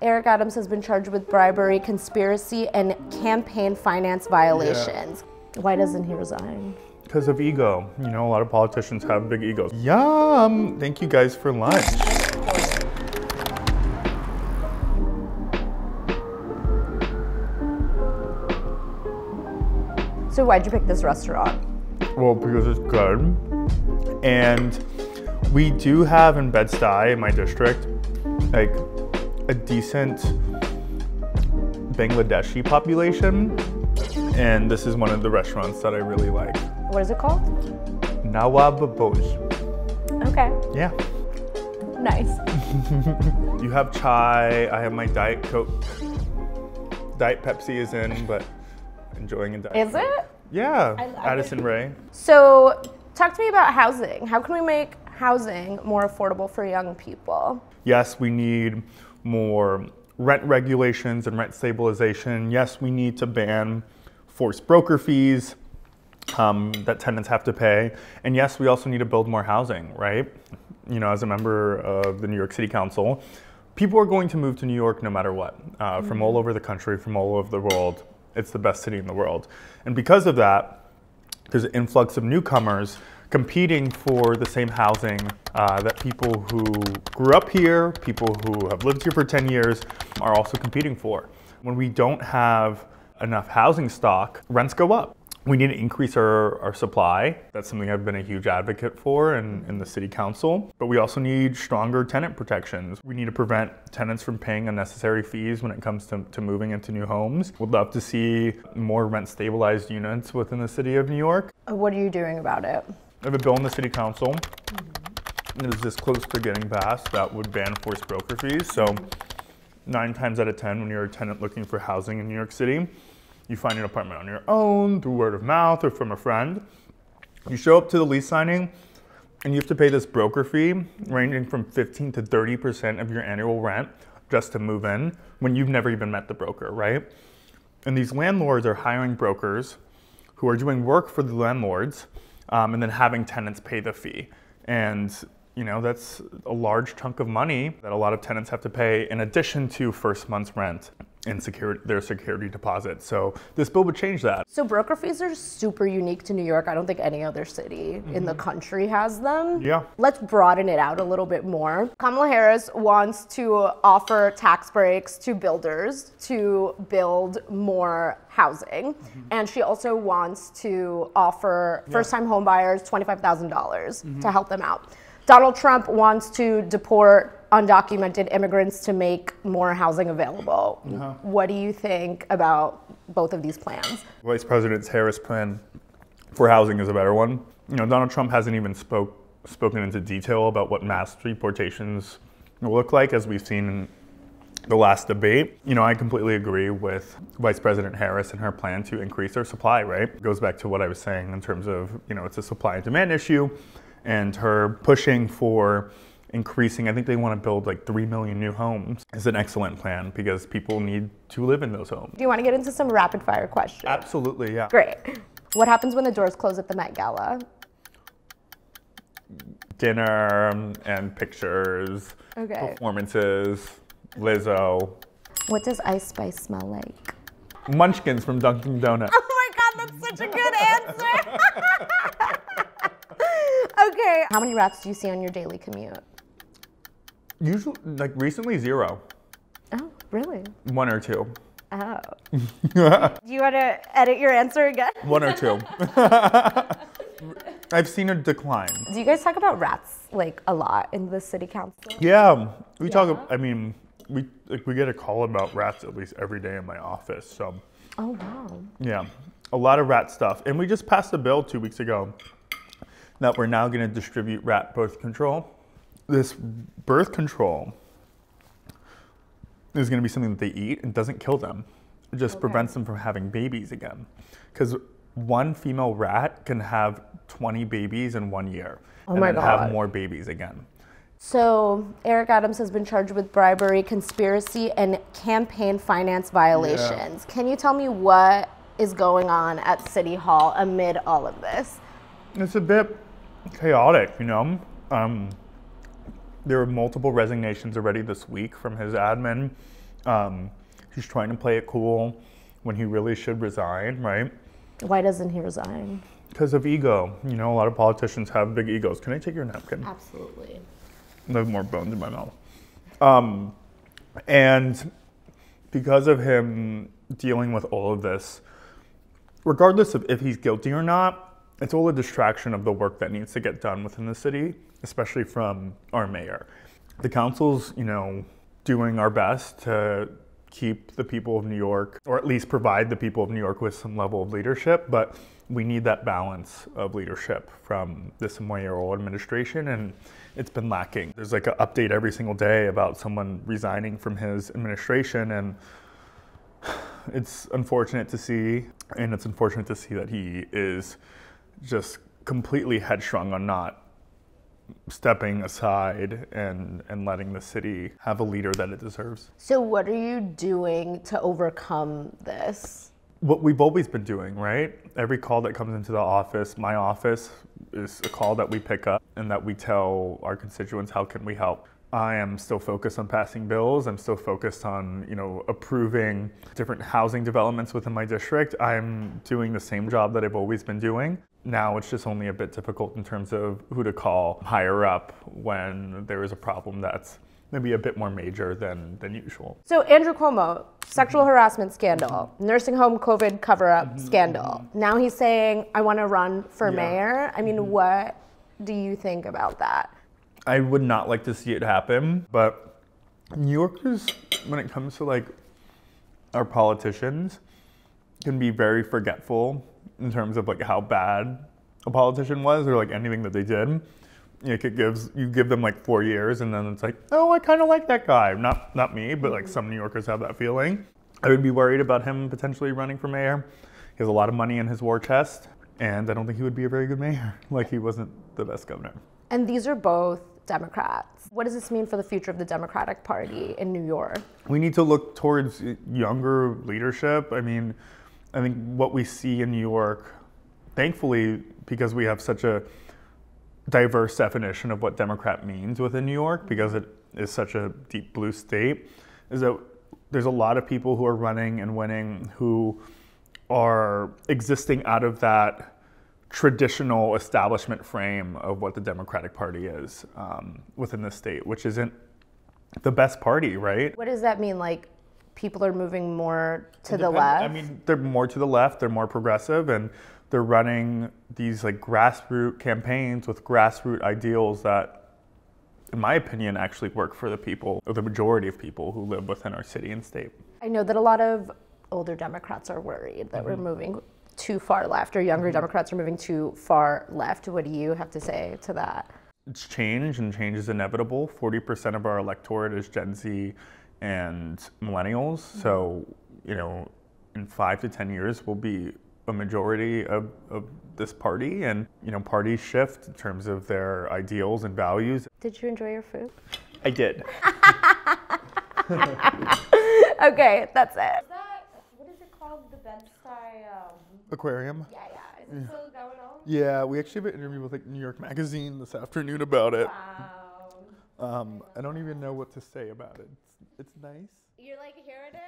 Eric Adams has been charged with bribery, conspiracy, and campaign finance violations. Yeah. Why doesn't he resign? Because of ego. You know, a lot of politicians have big egos. Yum! Thank you guys for lunch. So why'd you pick this restaurant? Well, because it's good. And we do have in Bed-Stuy, in my district, like a decent Bangladeshi population. And this is one of the restaurants that I really like. What is it called? Nawab Boj. Okay. Yeah. Nice. You have chai, I have my Diet Coke. Diet Pepsi is in, but enjoying a Diet Is Coke. it? Yeah, Addison Rae. So talk to me about housing. How can we make housing more affordable for young people? Yes, we need more rent regulations and rent stabilization. Yes, we need to ban forced broker fees that tenants have to pay. And yes, we also need to build more housing, right? You know, as a member of the New York City Council, people are going to move to New York no matter what, from all over the country, from all over the world. It's the best city in the world. And because of that, there's an influx of newcomers competing for the same housing that people who grew up here, people who have lived here for 10 years are also competing for. When we don't have enough housing stock, rents go up. We need to increase our supply. That's something I've been a huge advocate for in the city council. But we also need stronger tenant protections. We need to prevent tenants from paying unnecessary fees when it comes to moving into new homes. Would love to see more rent stabilized units within the city of New York. What are you doing about it? I have a bill in the city council. It is this close to getting passed that would ban forced broker fees. So 9 times out of 10, when you're a tenant looking for housing in New York City, you find an apartment on your own, through word of mouth or from a friend. You show up to the lease signing and you have to pay this broker fee ranging from 15 to 30% of your annual rent just to move in when you've never even met the broker, right? And these landlords are hiring brokers who are doing work for the landlords and then having tenants pay the fee. And you know, that's a large chunk of money that a lot of tenants have to pay in addition to first month's rent and their security deposit. So this bill would change that. So broker fees are super unique to New York. I don't think any other city in the country has them. Yeah. Let's broaden it out a little bit more. Kamala Harris wants to offer tax breaks to builders to build more housing. And she also wants to offer first-time home buyers $25,000 to help them out. Donald Trump wants to deport undocumented immigrants to make more housing available. What do you think about both of these plans? Vice President Harris' plan for housing is a better one. You know, Donald Trump hasn't even spoken into detail about what mass deportations will look like, as we've seen in the last debate. You know, I completely agree with Vice President Harris and her plan to increase our supply, right? It goes back to what I was saying in terms of, you know, it's a supply and demand issue. And her pushing for increasing, I think they want to build like 3 million new homes, is an excellent plan because people need to live in those homes. Do you want to get into some rapid fire questions? Absolutely, yeah. Great. What happens when the doors close at the Met Gala? Dinner and pictures, performances, Lizzo. What does Ice Spice smell like? Munchkins from Dunkin' Donuts. Oh my God, that's such a good answer. Okay. How many rats do you see on your daily commute? Usually, like recently, 0. Oh, really? 1 or 2. Oh. Do you want to edit your answer again? 1 or 2. I've seen a decline. Do you guys talk about rats like a lot in the city council? Yeah, we talk. I mean, we get a call about rats at least every day in my office. So. Oh wow. Yeah, a lot of rat stuff, and we just passed a bill 2 weeks ago that we're now going to distribute rat birth control. This birth control is going to be something that they eat and doesn't kill them. It just prevents them from having babies again. Because one female rat can have 20 babies in 1 year and then have more babies again. So Eric Adams has been charged with bribery, conspiracy, and campaign finance violations. Can you tell me what is going on at City Hall amid all of this? It's a bit chaotic, you know. There were multiple resignations already this week from his admin. He's trying to play it cool when he really should resign, right? Why doesn't he resign? Because of ego. You know, a lot of politicians have big egos. Can I take your napkin? Absolutely. I have more bones in my mouth. And because of him dealing with all of this, regardless of if he's guilty or not, it's all a distraction of the work that needs to get done within the city, especially from our mayor. The council's, doing our best to keep the people of New York, or at least provide the people of New York with some level of leadership, but we need that balance of leadership from this mayoral administration, and it's been lacking. There's like an update every single day about someone resigning from his administration, and it's unfortunate to see, and it's unfortunate to see that he is just completely headstrong on not stepping aside and letting the city have a leader that it deserves. So what are you doing to overcome this? What we've always been doing, right? Every call that comes into the office, my office, is a call that we pick up and that we tell our constituents, how can we help? I am still focused on passing bills. I'm still focused on, approving different housing developments within my district. I'm doing the same job that I've always been doing. Now it's just only a bit difficult in terms of who to call higher up when there is a problem that's maybe a bit more major than usual. So Andrew Cuomo, sexual harassment scandal, nursing home COVID cover-up scandal. Now he's saying, I want to run for mayor. I mean, what do you think about that? I would not like to see it happen, but New Yorkers, when it comes to our politicians, can be very forgetful in terms of how bad a politician was or anything that they did. You give them 4 years and then it's oh, I kind of like that guy. Not me, but some New Yorkers have that feeling. I would be worried about him potentially running for mayor. He has a lot of money in his war chest, and I don't think he would be a very good mayor. He wasn't the best governor. And these are both Democrats. What does this mean for the future of the Democratic Party in New York? We need to look towards younger leadership. I mean, I think what we see in New York, thankfully, because we have such a diverse definition of what Democrat means within New York, because it is such a deep blue state, is that there's a lot of people who are running and winning who are existing out of that traditional establishment frame of what the Democratic Party is within the state, which isn't the best party, right? What does that mean? People are moving more to the left? I mean, they're more to the left, they're more progressive, and they're running these grassroots campaigns with grassroots ideals that, in my opinion, actually work for the people, or the majority of people who live within our city and state. I know that a lot of older Democrats are worried that we're moving too far left, or younger Democrats are moving too far left. What do you have to say to that? It's change, and change is inevitable. 40% of our electorate is Gen Z and millennials. So, in 5 to 10 years, we'll be a majority of this party, and, parties shift in terms of their ideals and values. Did you enjoy your food? I did. Okay, that's it. What is it called? The Bed-Stuy Aquarium. Yeah. Is it still going on? Yeah, we actually have an interview with New York Magazine this afternoon about it. Wow. I don't even know what to say about it. It's nice. You're here it is.